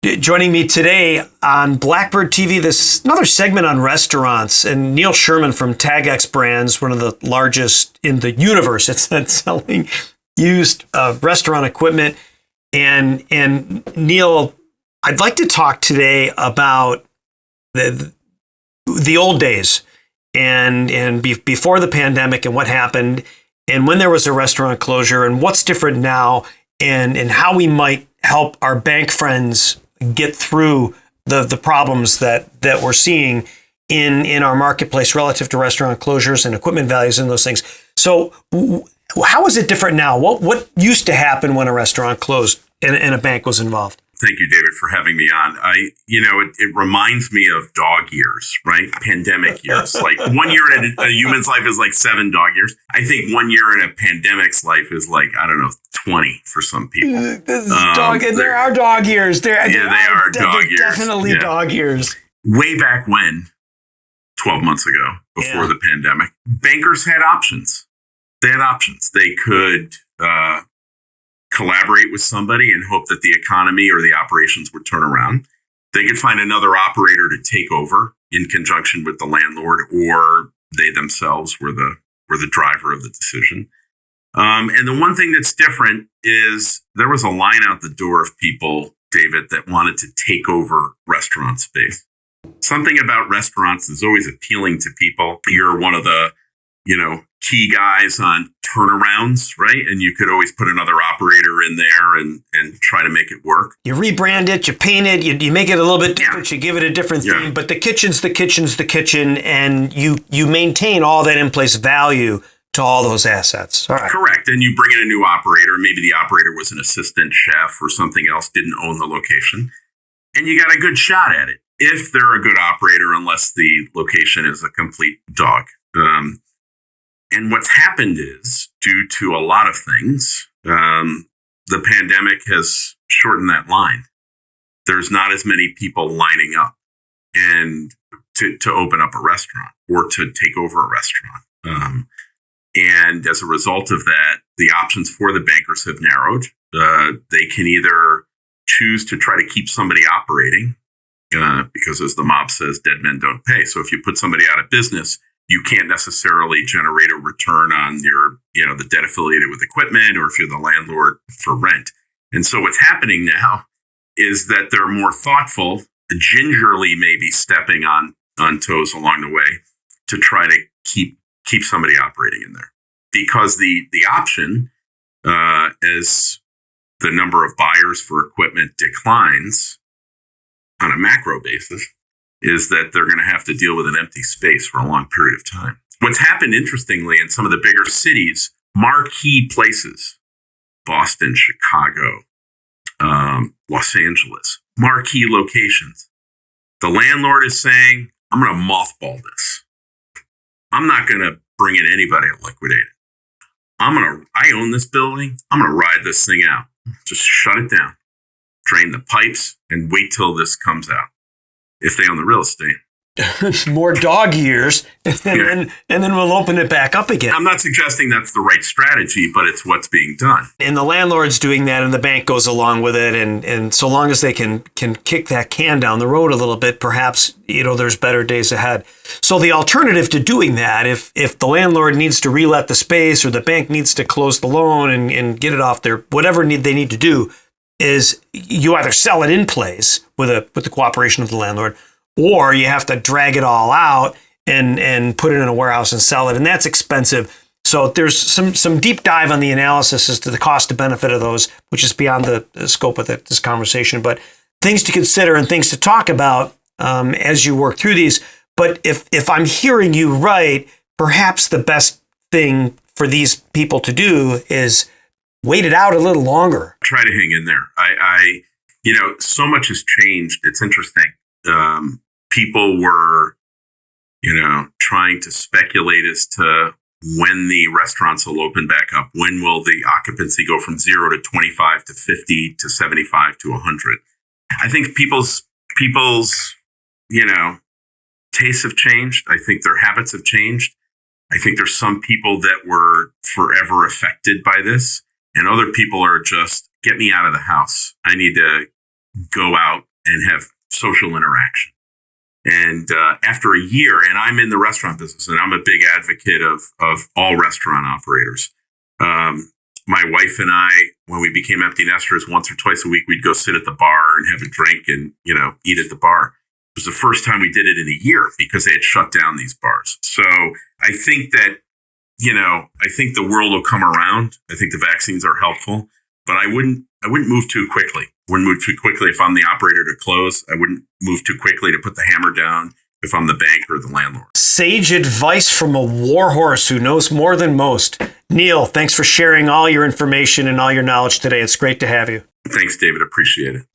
Joining me today on Blackbird TV, this another segment on restaurants, and Neal Sherman from TAGeX Brands, one of the largest in the universe. It's selling used restaurant equipment. And Neal, I'd like to talk today about the old days and before the pandemic and what happened, and when there was a restaurant closure, and what's different now, and how we might help our bank friends get through the problems that we're seeing in our marketplace relative to restaurant closures and equipment values and those things. So how is it different now? What used to happen when a restaurant closed and a bank was involved? Thank you, David, for having me on. It reminds me of dog years, right? Pandemic years. Like 1 year in a human's life is like 7 dog years. I think 1 year in a pandemic's life is like, 20 for some people. This is dog, and there are dog years. They are dog years. Definitely dog years. Way back when, 12 months ago, before the pandemic, bankers had options. They had options. They could collaborate with somebody and hope that the economy or the operations would turn around. They could find another operator to take over in conjunction with the landlord, or they themselves were the driver of the decision. And the one thing that's different is there was a line out the door of people, David, that wanted to take over restaurant space. Something about restaurants is always appealing to people. You're one of the, key guys on turnarounds, right? And you could always put another operator in there and try to make it work. You rebrand it, you paint it, you make it a little bit different, you give it a different theme, but the kitchen's the kitchen, and you maintain all that in place value to all those assets. All right. Correct. And you bring in a new operator. Maybe the operator was an assistant chef or something else, didn't own the location. And you got a good shot at it if they're a good operator, unless the location is a complete dog. And what's happened is, due to a lot of things, the pandemic has shortened that line. There's not as many people lining up and to open up a restaurant or to take over a restaurant. And as a result of that, the options for the bankers have narrowed. They can either choose to try to keep somebody operating, because as the mob says, dead men don't pay. So if you put somebody out of business, you can't necessarily generate a return on your, the debt affiliated with equipment, or if you're the landlord for rent. And so what's happening now is that they're more thoughtful, gingerly maybe stepping on toes along the way to try to keep somebody operating in there. Because the option, as the number of buyers for equipment declines on a macro basis, is that they're going to have to deal with an empty space for a long period of time. What's happened, interestingly, in some of the bigger cities, marquee places, Boston, Chicago, Los Angeles, marquee locations, the landlord is saying, I'm going to mothball this. I'm not going to bring in anybody to liquidate it. I own this building. I'm going to ride this thing out. Just shut it down, drain the pipes, and wait till this comes out. If they own the real estate. More dog years, and then we'll open it back up again. I'm not suggesting that's the right strategy, but it's what's being done. And the landlord's doing that, and the bank goes along with it. And so long as they can kick that can down the road a little bit, perhaps, there's better days ahead. So the alternative to doing that, if the landlord needs to relet the space, or the bank needs to close the loan and get it off their, whatever they need to do, is you either sell it in place with the cooperation of the landlord, or you have to drag it all out and put it in a warehouse and sell it, and that's expensive. So there's some deep dive on the analysis as to the cost to benefit of those, which is beyond the scope of this conversation, but things to consider and things to talk about as you work through these. But if I'm hearing you right, perhaps the best thing for these people to do is wait it out a little longer. Try to hang in there. So much has changed. It's interesting. People were, trying to speculate as to when the restaurants will open back up. When will the occupancy go from 0 to 25 to 50 to 75 to 100? I think people's, tastes have changed. I think their habits have changed. I think there's some people that were forever affected by this, and other people are just, get me out of the house. I need to go out and have social interaction. And after a year, and I'm in the restaurant business, and I'm a big advocate of all restaurant operators. My wife and I, when we became empty nesters, once or twice a week, we'd go sit at the bar and have a drink and, eat at the bar. It was the first time we did it in a year because they had shut down these bars. So I think that, I think the world will come around. I think the vaccines are helpful, but I wouldn't move too quickly. Wouldn't move too quickly if I'm the operator to close. I wouldn't move too quickly to put the hammer down if I'm the bank or the landlord. Sage advice from a warhorse who knows more than most. Neal, thanks for sharing all your information and all your knowledge today. It's great to have you. Thanks, David. Appreciate it.